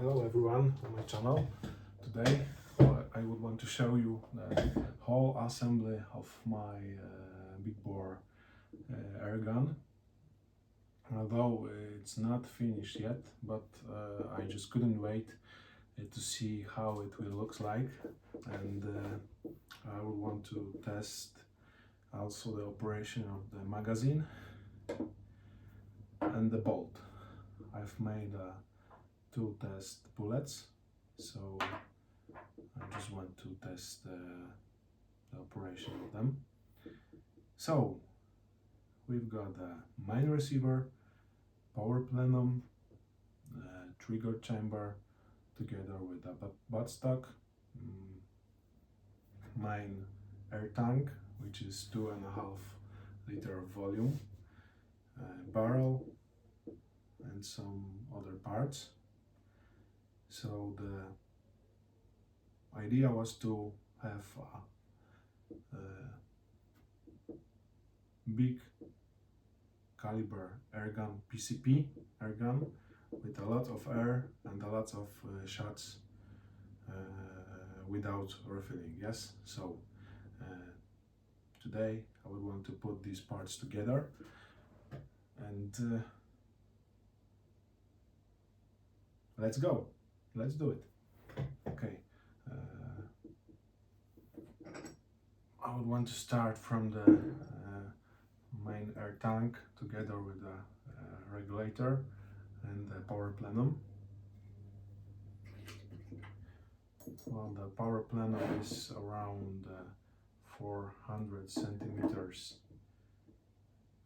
Hello everyone on my channel. Today I would want to show you the whole assembly of my big bore airgun. Although it's not finished yet, but I just couldn't wait to see how it will look like, and I would want to test also the operation of the magazine and the bolt. I've made two test bullets, so I just want to test the operation of them. So we've got the main receiver, power plenum, trigger chamber together with a buttstock, main air tank, which is 2.5 liter volume, barrel, and some other parts. So the idea was to have a big caliber airgun, PCP airgun, with a lot of air and a lot of shots without refilling. Yes, so today I would want to put these parts together and let's go. Let's do it. Okay. I would want to start from the main air tank together with the regulator and the power plenum. Well, the power plenum is around 400 centimeters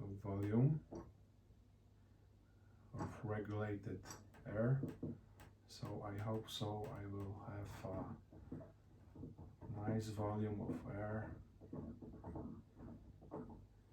of volume of regulated air, so I hope so I will have a nice volume of air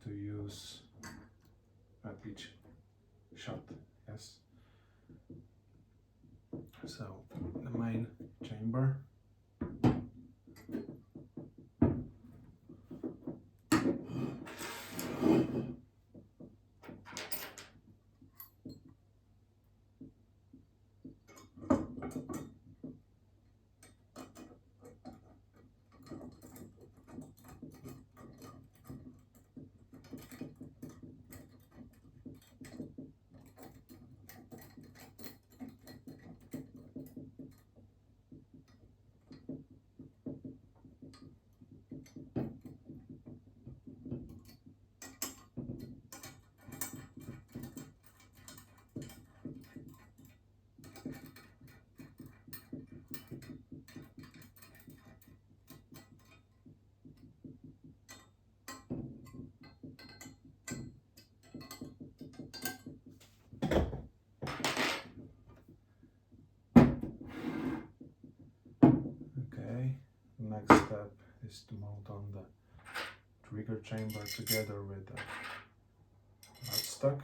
to use at each shot. Yes, so the main chamber, next step is to mount on the trigger chamber together with the buttstock.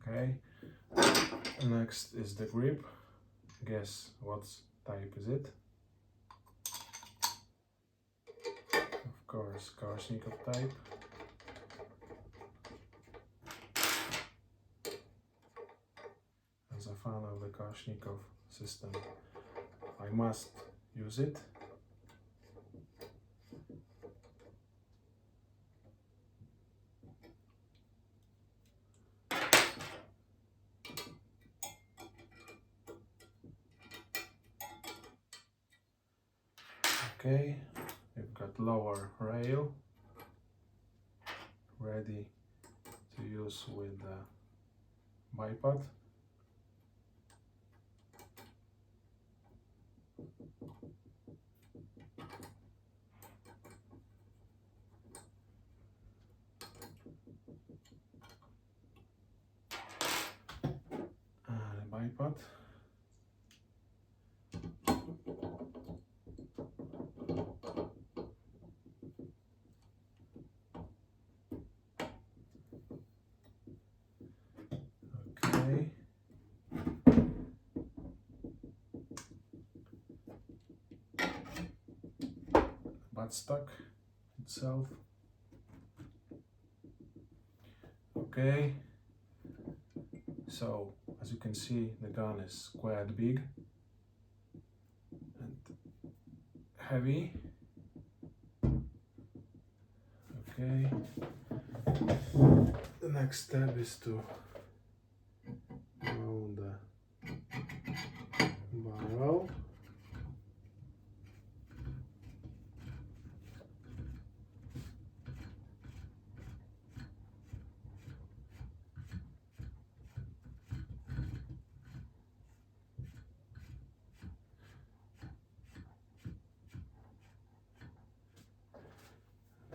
Okay, next is the grip. Guess what type is it? Of course, Kalashnikov type. As a fan of the Kalashnikov system, I must use it. Okay, we've got lower rail ready to use with the bipod. tripod. Okay. Buttstock itself. Okay. So as you can see, the gun is quite big and heavy. Okay. The next step is to mount the barrel.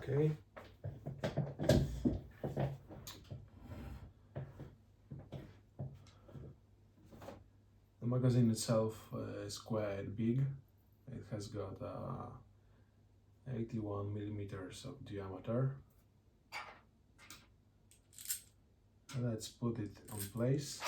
Okay. The magazine itself is quite big. It has got 81 millimeters of diameter. Let's put it on place.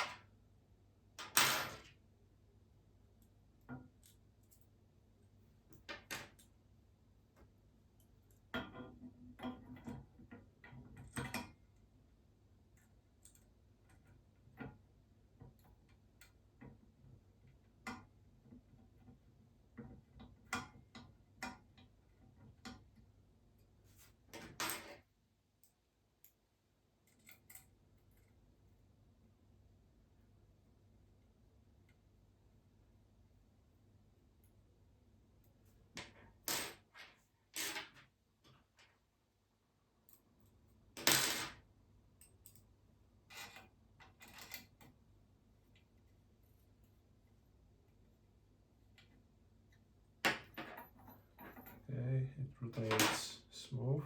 Okay, it rotates smooth.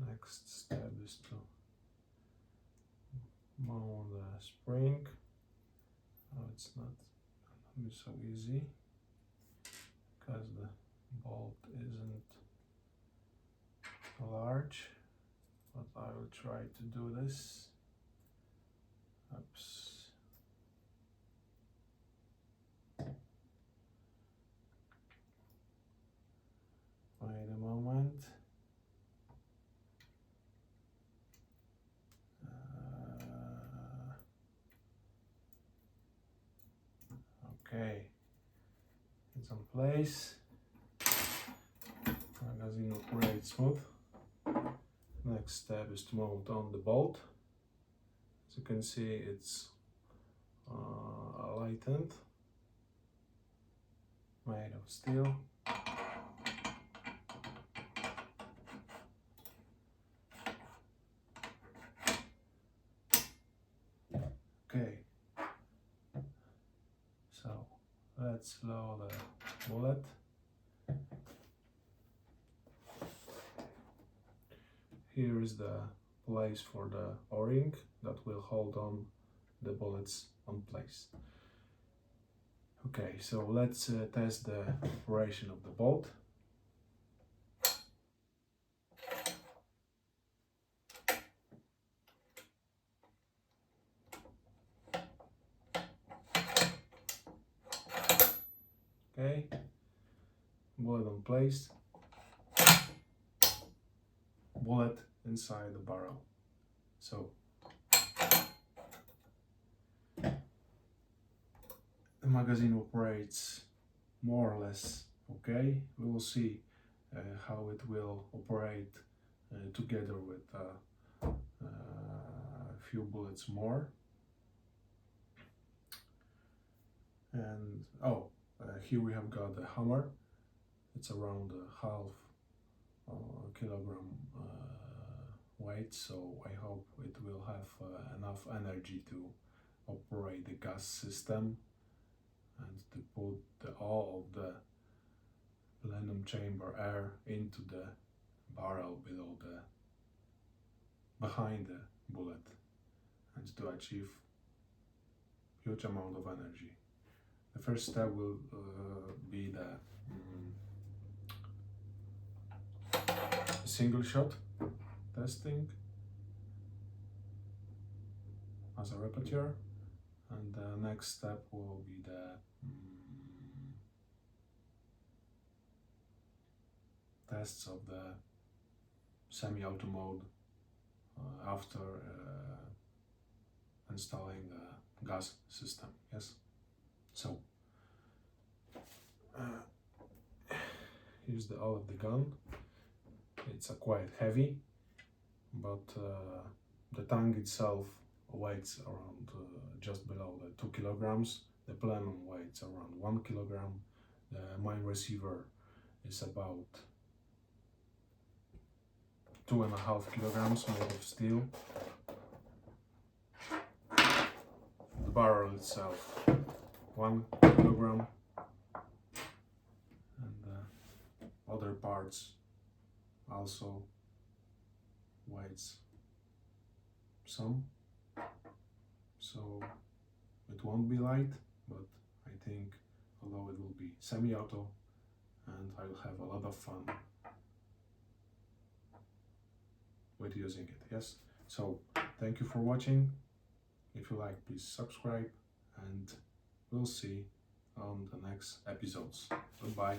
Next step is to mount the spring. Oh, it's not so easy because the bolt isn't large, but I will try to do this. Oops. Wait a moment. Okay, it's on place. Magazine operates smooth. Next step is to mount on the bolt. As you can see, it's lightened, made of steel. Okay, so let's load the bullet. Here is the place for the O-ring that will hold on the bullets on place. Okay, so let's test the operation of the bolt. Okay, bullet on place, bullet inside the barrel. So the magazine operates more or less okay. We will see how it will operate together with a few bullets more. And here we have got the hammer. It's around half kilogram weight, so I hope it will have enough energy to operate the gas system and to put all of the plenum chamber air into the barrel behind bullet and to achieve huge amount of energy. The first step will be the single shot testing as a repetier, and the next step will be the tests of the semi-auto mode after installing the gas system. Yes, so here's the all of the gun. It's quite heavy, but the tank itself weighs around just below the 2 kilograms. The plenum weighs around 1 kilogram. The mine receiver is about 2.5 kilograms made of steel. The barrel itself 1 kilogram, and other parts also weighs some, so it won't be light, but I think although it will be semi-auto and I'll have a lot of fun with using it. Yes, so thank you for watching. If you like, please subscribe, and we'll see on the next episodes. Goodbye.